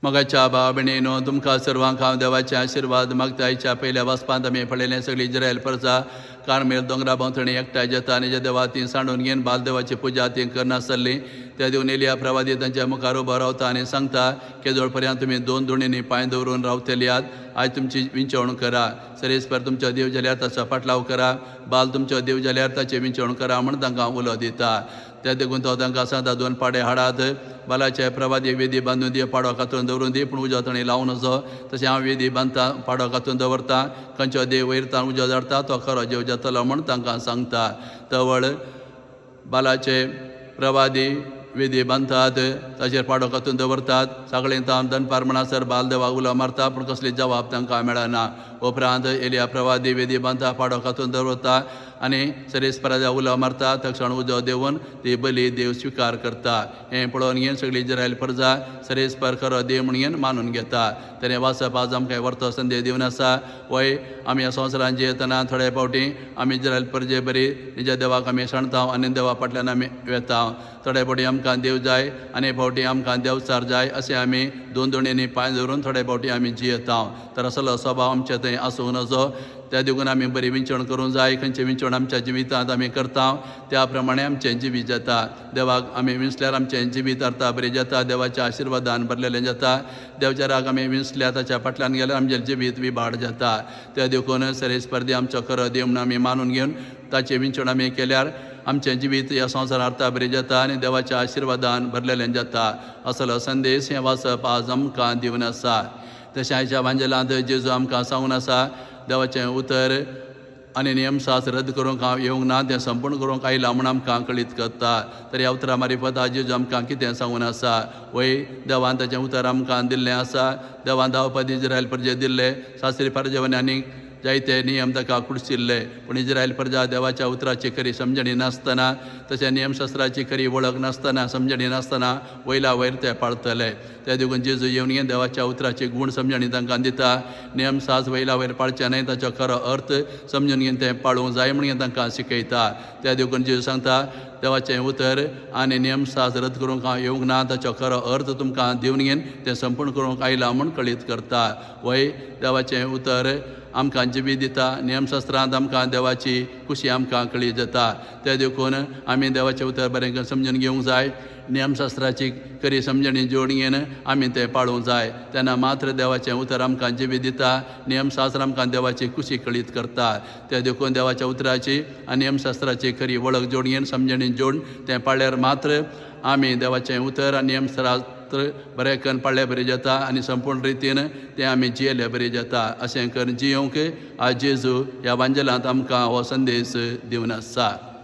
मगाच्या भाव भयणीनो तुमकां सर्वांक हांव देवाचे आशिर्वाद मागतायच्या पयल्या वचपांत आमी पळयलें सगळी इस्रायल प्रजा कार्मेल दोंगरा भोंवतणी एकठांय जाता आनी जे देवा ती सांडून घेवन बाल देवाची पुजा ती करनासली त्या दिवन एलिया प्रवादी तांच्या मुखार उबो रावता आनी सांगता केदोळ पर्यंत तुमी दोन दोणींनी पांय दवरून रावतल्यात आयज तुमची विंचवणूक करा सरेस्पर तुमचो देव जाल्यार ताचो पाटलाव करा बाल तुमचो देव जाल्यार ताची विंचवणूक करा म्हूण तांकां उलो दिता त्या देखून तो तांकां सांगता दोन पाडे हाडात बालाचे प्रवादी वेदी बांदून दी पाडो कातरून दवरून दी पूण उजो लावून नजो तशें हांव वेदी बांदता पाडो कातून दवरता खंयचो देव वयरता उजो धाडटा तो खरो देव जातलो म्हूण तांकां सांगता तवळ बालाचे प्रवादी वेदी बांदतात ताचेर पाडो कातून दवरतात सगळें ताम दनपार म्हणसर बाल देवाक उलो मारता पूण कसली जबाब तांकां मेळना उपरांत एलिया प्रवादी वेदी बांदता पाडो कातून दवरता आनी सरेस्पराजा उलो मारता तक्षण उजो देवून ती बली देव स्विकार करता हें पळोवन घेवन सगळी इस्रायल प्रजा सरेस्पर खरो देव म्हणून मानून घेता तेणे वाचप आज आमकां व्हरतो संदेश दिवन आसा वय आमी ह्या संवसारांत जियेतना थोडे फावटी आमी इस्रायल प्रजे बरी निज्या देवाक आमी सणता आनी देवा फाटल्यान आमी वेता थोडे फावटी आमकां देव जाय आनी फावटी आमकां देवचार जाय अशें आमी दोन दोणींनी पांय दवरून थोडे फावटी आमी जियेता तर असलो स्वभाव आमचे थंय आसूं नजो त्या देखून आमी बरी विंचवण करूंक जाय खंयचें विंचवण आमच्या जिवितांत आमी करता त्या प्रमाणे आमचें जिवीत जाता देवाक आमी विंचल्यार आमचें जिवीत अर्था बरें जाता देवाच्या आशिर्वादान भरलेलें जाता देवच्या राग आमी विंचल्यार ताच्या फाटल्यान गेल्यार आमचें जिवीत विबाड जाता त्या देखून सरेस्पर्दी आमचो खरो देव म्हणून आमी मानून घेवन ताचें विंचवण आमी केल्यार आमचें जिवीत ह्या संवसारांत अर्था बरें जाता आनी देवाच्या आशिर्वादान भरलेलें जाता असलो संदेश हें वाचप आज आमकां दिवन आसा तशें आयच्या भांजलांत जेजू आमकां सांगून आसा देवाचें उतर आनी नियमशास्त्र रद्द करूंक हांव येवंक ना तें संपूर्ण करूंक आयलां म्हूण आमकां कळीत करता तर ह्या उतरा मार्फत आज जेजू आमकां कितें सांगून आसा वय देवान ताचें उतर आमकां दिल्लें आसा देवान धांवपदी इस्रायल प्रजे दिल्ले शास्त्री फर्जवानी आनी जायते नियम ताका कुडचिल्ले पूण इस्रायल प्रजा देवाच्या उतराची खरी समजणी नासतना तशें नियमशास्त्राची खरी वळख नासतना समजणी नासतना वयला वयर ते पाळटले त्या देखून जेजू येवन घेवन देवाच्या उतराची गूण समजणी तांकां दिता नियमशास्त्र वयला वयर पाळचें न्हय ताचो खरो अर्थ समजून घेवन तें पाळूंक जाय म्हणून तांकां शिकयता त्या देखून जेजू सांगता देवाचें उतर आनी नियमशास्त्र रद्द करूंक हांव येवंक ना ताचो खरो अर्थ तुमकां दिवन घेवन तें संपूर्ण करूंक आयलां म्हूण कळीत करता वय देवाचें उतर आमकां जिवीत दिता नियमशास्त्रांत आमकां देवाची खुशी आमकां कळीत जाता त्या देखून आमी देवाचें उतर बरें समजून घेवंक जाय नियमशास्त्राची खरी समजणी जोड घेवन आमी तें पाळूंक जाय तेन्ना मात्र देवाचें उतर आमकां जिवीत दिता नियमशास्त्र आमकां देवाची खुशी कळीत करता त्या देखून देवाच्या उतराची आनी नियमशास्त्राची खरी वळख जोड घेवन समजणी जोड तें पाळ्यार मात्र आमी देवाचें उतर आनी नियमशास्त्र बरें करून पाळ्ळें बरें जाता आनी संपूर्ण रितीन तें आमी जियेलें बरें जाता अशें करून जियोंक आज जेजू ह्या वांजलांत आमकां हो संदेश दिवन आसा